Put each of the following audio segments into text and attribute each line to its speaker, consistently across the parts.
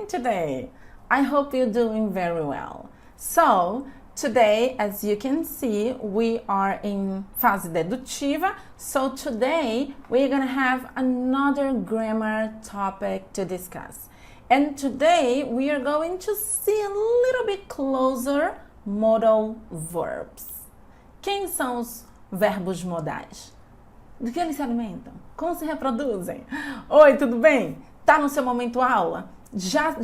Speaker 1: doing today? I hope you're doing very well. So, today, as you can see, we are in fase dedutiva. So, today, we're going to have another grammar topic to discuss. And today, we are going to see a little bit closer modal verbs. Quem são os verbos modais? Do que eles se alimentam? Como se reproduzem? Oi, tudo bem? Tá no seu momento aula? Já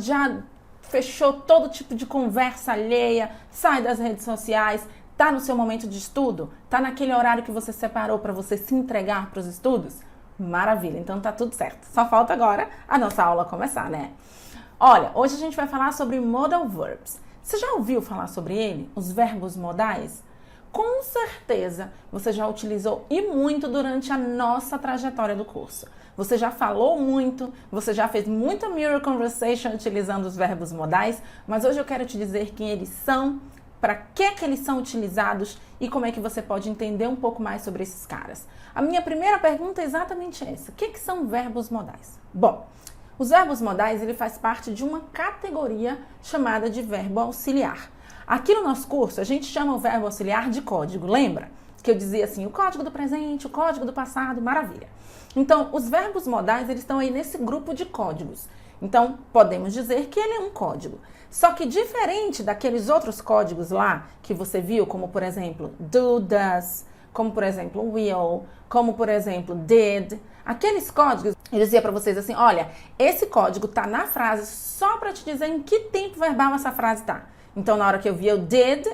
Speaker 1: fechou todo tipo de conversa alheia? Sai das redes sociais? Tá no seu momento de estudo? Tá naquele horário que você separou para você se entregar para os estudos? Maravilha, então tá tudo certo. Só falta agora a nossa aula começar, né? Olha, hoje a gente vai falar sobre modal verbs. Você já ouviu falar sobre ele? Os verbos modais? Com certeza você já utilizou e muito durante a nossa trajetória do curso. Você já falou muito, você já fez muita mirror conversation utilizando os verbos modais, mas hoje eu quero te dizer quem eles são, para que eles são utilizados e como é que você pode entender um pouco mais sobre esses caras. A minha primeira pergunta é exatamente essa. O que são verbos modais? Bom, os verbos modais, ele faz parte de uma categoria chamada de verbo auxiliar. Aqui no nosso curso, a gente chama o verbo auxiliar de código, lembra? Que eu dizia assim, o código do presente, o código do passado, maravilha. Então, os verbos modais, eles estão aí nesse grupo de códigos. Então, podemos dizer que ele é um código. Só que diferente daqueles outros códigos lá, que você viu, como por exemplo, do, does, como por exemplo, will, como por exemplo, did, aqueles códigos, eu dizia para vocês assim, olha, esse código tá na frase só para te dizer em que tempo verbal essa frase tá. Então, na hora que eu via o did,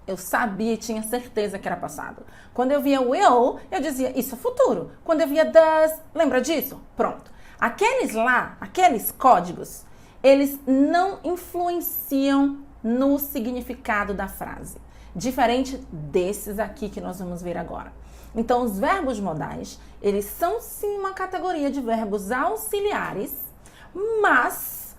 Speaker 1: eu sabia e tinha certeza que era passado. Quando eu via will, eu dizia, isso é futuro. Quando eu via does, lembra disso? Pronto. Aqueles códigos, eles não influenciam no significado da frase. Diferente desses aqui que nós vamos ver agora. Então, os verbos modais, eles são sim uma categoria de verbos auxiliares, mas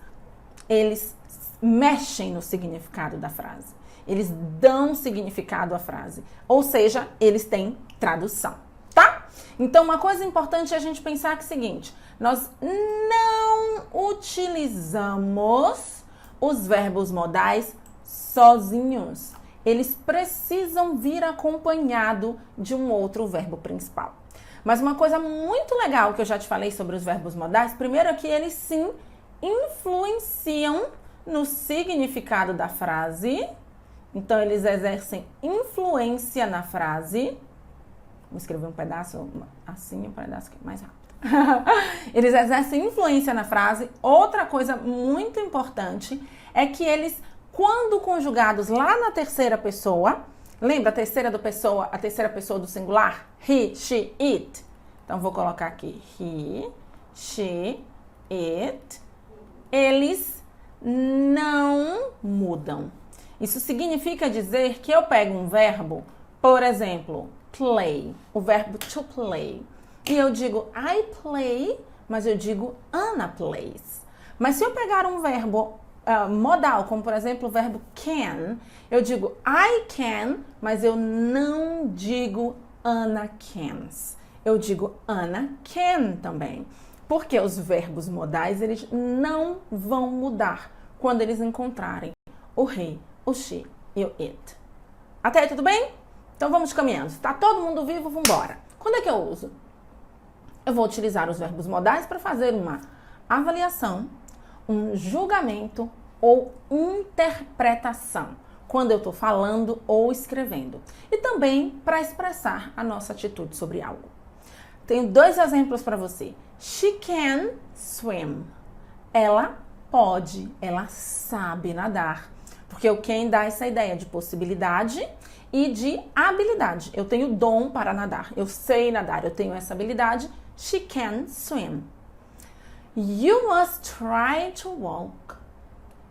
Speaker 1: eles mexem no significado da frase. Eles dão significado à frase. Ou seja, eles têm tradução, tá? Então, uma coisa importante é a gente pensar que é o seguinte, nós não utilizamos os verbos modais sozinhos. Eles precisam vir acompanhado de um outro verbo principal. Mas uma coisa muito legal que eu já te falei sobre os verbos modais, primeiro é que eles sim influenciam no significado da frase. Então, eles exercem influência na frase. Vou escrever um pedaço assim, um pedaço aqui, mais rápido. Eles exercem influência na frase. Outra coisa muito importante é que eles, quando conjugados lá na terceira pessoa, lembra a terceira pessoa do singular? He, she, it. Então, vou colocar aqui he, she, it. Eles não mudam. Isso significa dizer que eu pego um verbo, por exemplo, play, o verbo to play, e eu digo I play, mas eu digo Anna plays. Mas se eu pegar um verbo modal, como por exemplo o verbo can, eu digo I can, mas eu não digo Anna cans. Eu digo Anna can também. Porque os verbos modais, eles não vão mudar quando eles encontrarem o he, o she e o it. Até aí, tudo bem? Então vamos caminhando. Tá todo mundo vivo? Vambora. Quando é que eu uso? Eu vou utilizar os verbos modais para fazer uma avaliação, um julgamento ou interpretação, quando eu estou falando ou escrevendo. E também para expressar a nossa atitude sobre algo. Tenho dois exemplos para você. She can swim. Ela pode, ela sabe nadar. Porque o can dá essa ideia de possibilidade e de habilidade. Eu tenho dom para nadar. Eu sei nadar, eu tenho essa habilidade. She can swim. You must try to walk.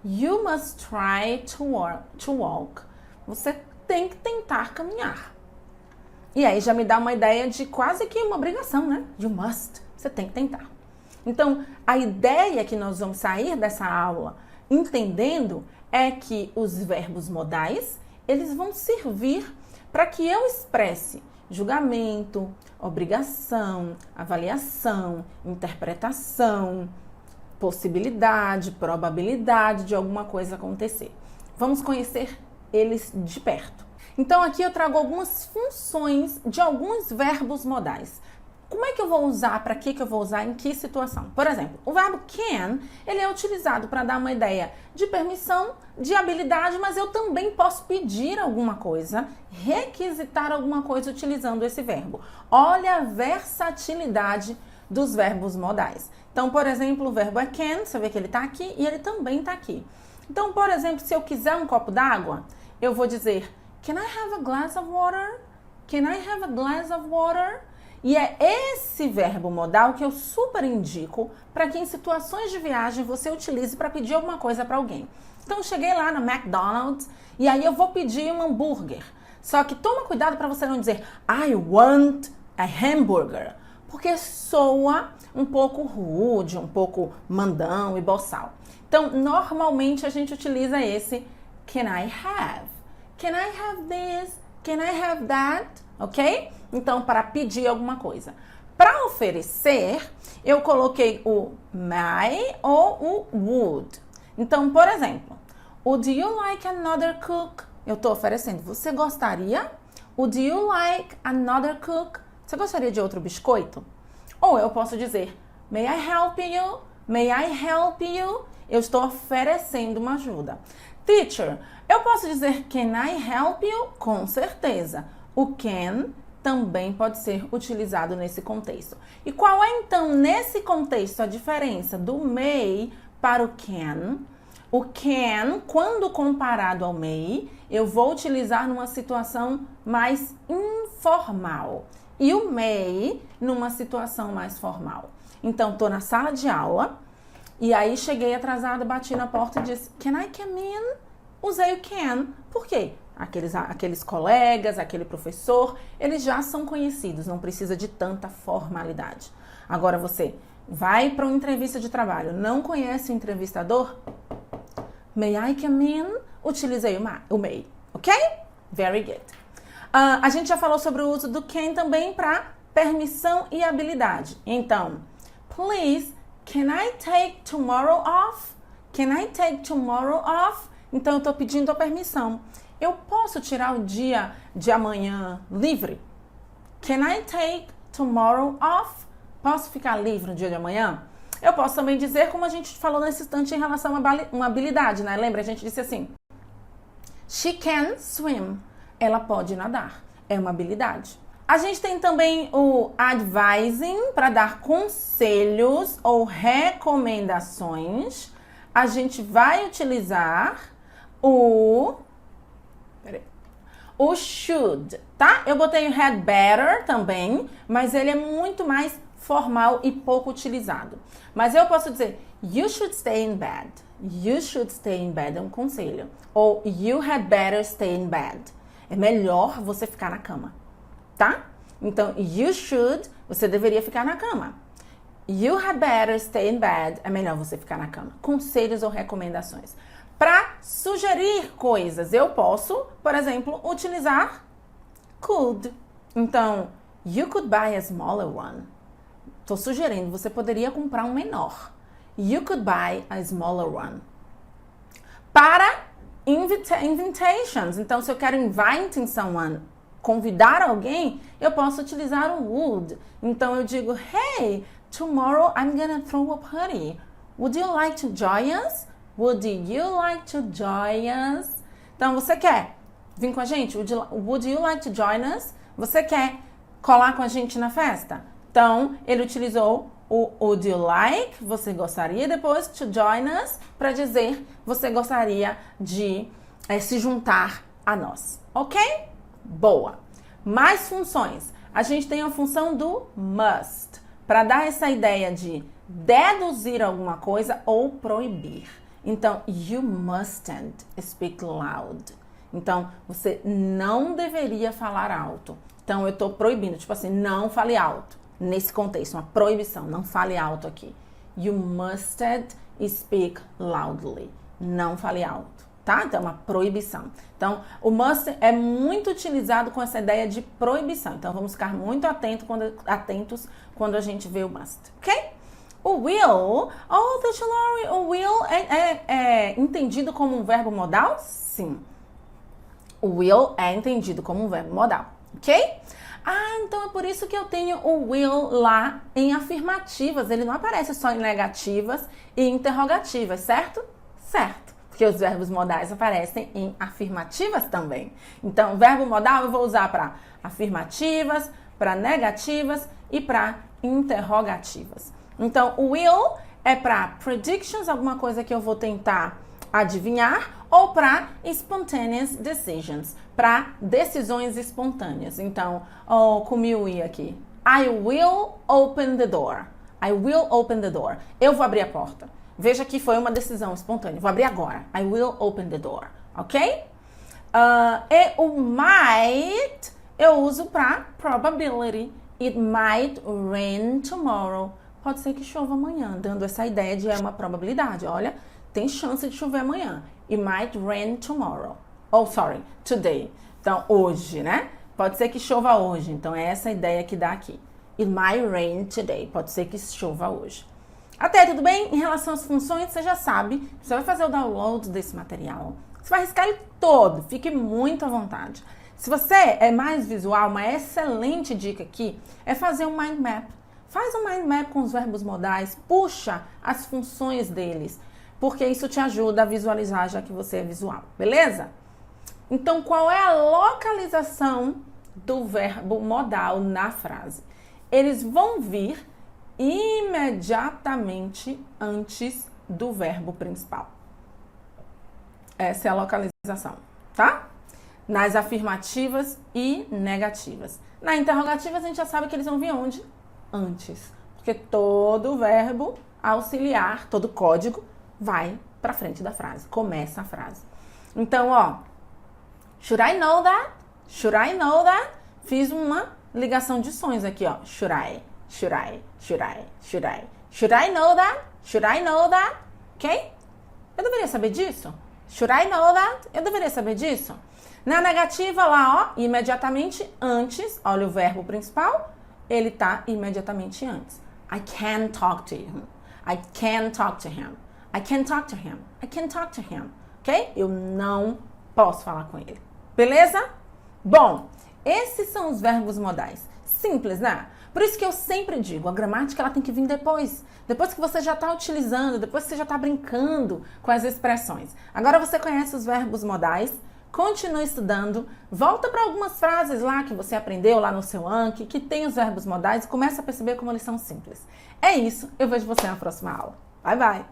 Speaker 1: You must try to walk. Você tem que tentar caminhar. E aí já me dá uma ideia de quase que uma obrigação, né? You must. Você tem que tentar. Então, a ideia que nós vamos sair dessa aula entendendo é que os verbos modais, eles vão servir para que eu expresse julgamento, obrigação, avaliação, interpretação, possibilidade, probabilidade de alguma coisa acontecer. Vamos conhecer eles de perto. Então aqui eu trago algumas funções de alguns verbos modais. Como é que eu vou usar, para que eu vou usar, em que situação? Por exemplo, o verbo can, ele é utilizado para dar uma ideia de permissão, de habilidade, mas eu também posso pedir alguma coisa, requisitar alguma coisa utilizando esse verbo. Olha a versatilidade dos verbos modais. Então, por exemplo, o verbo é can, você vê que ele está aqui e ele também está aqui. Então, por exemplo, se eu quiser um copo d'água, eu vou dizer, can I have a glass of water? Can I have a glass of water? E é esse verbo modal que eu super indico para que em situações de viagem você utilize para pedir alguma coisa para alguém. Então, eu cheguei lá no McDonald's e aí eu vou pedir um hambúrguer. Só que toma cuidado para você não dizer I want a hamburger, porque soa um pouco rude, um pouco mandão e boçal. Então, normalmente a gente utiliza esse can I have? Can I have this? Can I have that? Ok? Então, para pedir alguma coisa. Para oferecer, eu coloquei o may ou o would. Então, por exemplo, would you like another cook? Eu estou oferecendo. Você gostaria? Would you like another cook? Você gostaria de outro biscoito? Ou eu posso dizer, may I help you? May I help you? Eu estou oferecendo uma ajuda. Teacher, eu posso dizer can I help you? Com certeza. O can também pode ser utilizado nesse contexto. E qual é então nesse contexto a diferença do may para o can? O can, quando comparado ao may, eu vou utilizar numa situação mais informal. E o may numa situação mais formal. Então, estou na sala de aula e aí cheguei atrasada, bati na porta e disse can I come in? Usei o can. Por quê? Aqueles colegas, aquele professor, eles já são conhecidos, não precisa de tanta formalidade. Agora você vai para uma entrevista de trabalho, não conhece o entrevistador? May I come in? Utilizei o may, ok? Very good. A gente já falou sobre o uso do can também para permissão e habilidade. Então, please, can I take tomorrow off? Can I take tomorrow off? Então, eu estou pedindo a permissão. Eu posso tirar o dia de amanhã livre? Can I take tomorrow off? Posso ficar livre no dia de amanhã? Eu posso também dizer, como a gente falou nesse instante, em relação a uma habilidade, né? Lembra? A gente disse assim, she can swim. Ela pode nadar. É uma habilidade. A gente tem também o advising, para dar conselhos ou recomendações. A gente vai utilizar o should, tá? Eu botei o had better também, mas ele é muito mais formal e pouco utilizado. Mas eu posso dizer, you should stay in bed. You should stay in bed é um conselho. Ou you had better stay in bed. É melhor você ficar na cama, tá? Então, you should, você deveria ficar na cama. You had better stay in bed, é melhor você ficar na cama. Conselhos ou recomendações. Para sugerir coisas, eu posso, por exemplo, utilizar could. Então, you could buy a smaller one. Estou sugerindo, você poderia comprar um menor. You could buy a smaller one. Para invitations, então se eu quero inviting someone, convidar alguém, eu posso utilizar o would. Então eu digo, hey, tomorrow I'm gonna throw a party. Would you like to join us? Would you like to join us? Então, você quer vir com a gente? Would you like to join us? Você quer colar com a gente na festa? Então, ele utilizou o would you like, você gostaria, depois to join us, para dizer você gostaria de se juntar a nós. Ok? Boa! Mais funções. A gente tem a função do must, para dar essa ideia de deduzir alguma coisa ou proibir. Então, you mustn't speak loud. Então, você não deveria falar alto. Então, eu estou proibindo, tipo assim, não fale alto. Nesse contexto, uma proibição, não fale alto aqui. You mustn't speak loudly. Não fale alto, tá? Então, é uma proibição. Então, o must é muito utilizado com essa ideia de proibição. Então, vamos ficar muito atentos quando a gente vê o must, ok? O will, oh, deixa eu o will é entendido como um verbo modal? Sim. O will é entendido como um verbo modal, ok? Ah, então é por isso que eu tenho o will lá em afirmativas. Ele não aparece só em negativas e interrogativas, certo? Certo. Porque os verbos modais aparecem em afirmativas também. Então, o verbo modal eu vou usar para afirmativas, para negativas e para interrogativas. Então, o will é para predictions, alguma coisa que eu vou tentar adivinhar, ou para spontaneous decisions, para decisões espontâneas. Então, comi o i aqui. I will open the door. I will open the door. Eu vou abrir a porta. Veja que foi uma decisão espontânea. Vou abrir agora. I will open the door. Ok? E o might eu uso para probability. It might rain tomorrow. Pode ser que chova amanhã, dando essa ideia de uma probabilidade. Olha, tem chance de chover amanhã. It might rain tomorrow. Oh, sorry, today. Então, hoje, né? Pode ser que chova hoje. Então, é essa ideia que dá aqui. It might rain today. Pode ser que chova hoje. Até, tudo bem? Em relação às funções, você já sabe. Você vai fazer o download desse material. Você vai riscar ele todo. Fique muito à vontade. Se você é mais visual, uma excelente dica aqui é fazer um mind map. Faz um mind map com os verbos modais. Puxa as funções deles. Porque isso te ajuda a visualizar, já que você é visual, beleza? Então, qual é a localização do verbo modal na frase? Eles vão vir imediatamente antes do verbo principal. Essa é a localização, tá? Nas afirmativas e negativas. Na interrogativa, a gente já sabe que eles vão vir onde? Antes. Porque todo verbo auxiliar, todo código, vai para frente da frase, começa a frase. Então, ó, should I know that? Should I know that? Fiz uma ligação de sons aqui, ó. Should I? Should I? Should I? Should I? Should I know that? Should I know that? Ok? Eu deveria saber disso? Should I know that? Eu deveria saber disso? Na negativa lá, ó, imediatamente antes, olha o verbo principal, ele tá imediatamente antes. I can talk to him. I can talk to him. I can talk to him. I can talk to him. Ok? Eu não posso falar com ele. Beleza? Bom, esses são os verbos modais. Simples, né? Por isso que eu sempre digo, a gramática ela tem que vir depois. Depois que você já está utilizando, depois que você já está brincando com as expressões. Agora você conhece os verbos modais, continue estudando, volta para algumas frases lá que você aprendeu lá no seu Anki, que tem os verbos modais e começa a perceber como eles são simples. É isso, eu vejo você na próxima aula. Bye, bye!